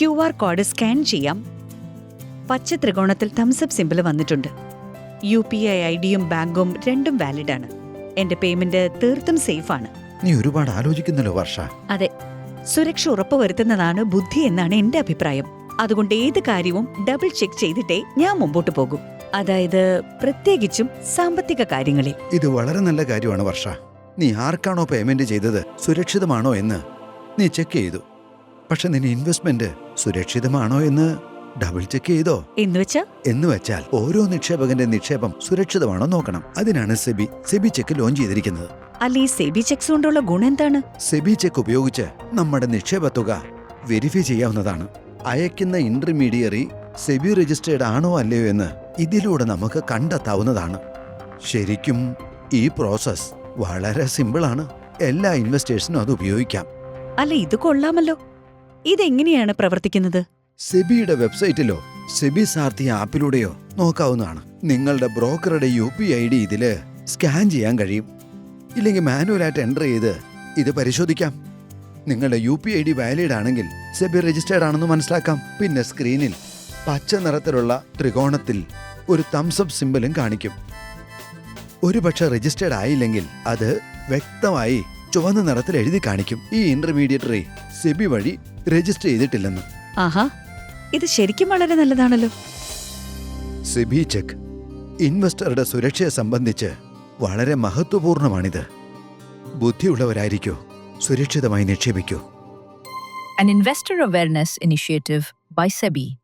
QR code scan ചെയ്യാം. പച്ച ത്രികോണത്തിൽ thumbs up simple വന്നിട്ടുണ്ട്. UPI ഐഡിയും ബാങ്കും രണ്ടും വാലിഡാണ്. എന്റെ പേയ്മെന്റ് തീർത്തും സേഫാണ്. നീ ഒരുപാട് ആലോചിക്കുന്നല്ലോ വർഷ. അതെ, സുരക്ഷ ഉറപ്പുവരുത്തുന്നതാണ് ബുദ്ധി എന്നാണ് എന്റെ അഭിപ്രായം. അതുകൊണ്ട് ഏത് കാര്യവും ഡബിൾ ചെക്ക് ചെയ്തിട്ടേ ഞാൻ മുമ്പോട്ട് പോകും. അതായത് പ്രത്യേകിച്ചും സാമ്പത്തിക കാര്യങ്ങളിൽ. ഇത് വളരെ നല്ല കാര്യമാണ് വർഷ. നീ ആർക്കാണോ പേയ്മെന്റ് ചെയ്തത് സുരക്ഷിതമാണോ എന്ന് നീ ചെക്ക് ചെയ്തു. പക്ഷെ നിന്റെ ഇൻവെസ്റ്റ്മെന്റ് സുരക്ഷിതമാണോ എന്ന് ഡബിൾ ചെക്ക് ചെയ്തോ? എന്നുവെച്ചാൽ ഓരോ നിക്ഷേപകന്റെ നിക്ഷേപം സുരക്ഷിതമാണോ നോക്കണം. അതിനാണ് സെബി ചെക്ക് ലോഞ്ച് ചെയ്തിരിക്കുന്നത്. അല്ല, ഈ സെബി ചെക്സ് കൊണ്ടുള്ള ഗുണം എന്താണ്? സെബി ചെക്ക് ഉപയോഗിച്ച് നമ്മുടെ നിക്ഷേപ തുക വെരിഫൈ ചെയ്യാവുന്നതാണ്. അയക്കുന്ന ഇന്റർമീഡിയറി സെബി രജിസ്റ്റേർഡ് ആണോ അല്ലയോ എന്ന് ഇതിലൂടെ നമുക്ക് കണ്ടെത്താവുന്നതാണ്. ശരിക്കും ഈ പ്രോസസ് വളരെ സിമ്പിളാണ്. എല്ലാ ഇൻവെസ്റ്റേഴ്സിനും അത് ഉപയോഗിക്കാം. അല്ല, ഇത് കൊള്ളാമല്ലോ. ഇതെങ്ങനെയാണ് പ്രവർത്തിക്കുന്നത്? സെബിയുടെ വെബ്സൈറ്റിലോ സെബി സാർഥി ആപ്പിലൂടെയോ നോക്കാവുന്നതാണ്. നിങ്ങളുടെ ബ്രോക്കറുടെ UPI ID ഇതില് സ്കാൻ ചെയ്യാൻ കഴിയും. ഇല്ലെങ്കിൽ മാനുവലായിട്ട് എൻ്റർ ചെയ്ത് ഇത് പരിശോധിക്കാം. നിങ്ങളുടെ UPI ID വാലിഡ് ആണെങ്കിൽ സെബി രജിസ്റ്റേർഡ് ആണെന്ന് മനസ്സിലാക്കാം. പിന്നെ സ്ക്രീനിൽ പച്ച നിറത്തിലുള്ള ത്രികോണത്തിൽ ഒരു തംസപ്പ് സിമ്പലും കാണിക്കും. ഒരുപക്ഷെ രജിസ്റ്റേർഡ് ആയില്ലെങ്കിൽ അത് വ്യക്തമായി ചുവന്ന നിറത്തിൽ എഴുതി കാണിക്കും. ഈ ഇന്റർമീഡിയറ്ററി സെബി വഴി രജിസ്റ്റർ ചെയ്തിട്ടില്ലെന്ന്. ആഹാ, ഇത് ശരിക്കും വളരെ നല്ലതാണല്ലോ. സെബി ചെക്ക് ഇൻവെസ്റ്ററുടെ സുരക്ഷയെ സംബന്ധിച്ച് വളരെ മഹത്വപൂർണമാണിത്. ബുദ്ധിയുള്ളവരായിരിക്കൂ, സുരക്ഷിതമായി നിക്ഷേപിക്കൂ. An investor awareness initiative by SEBI.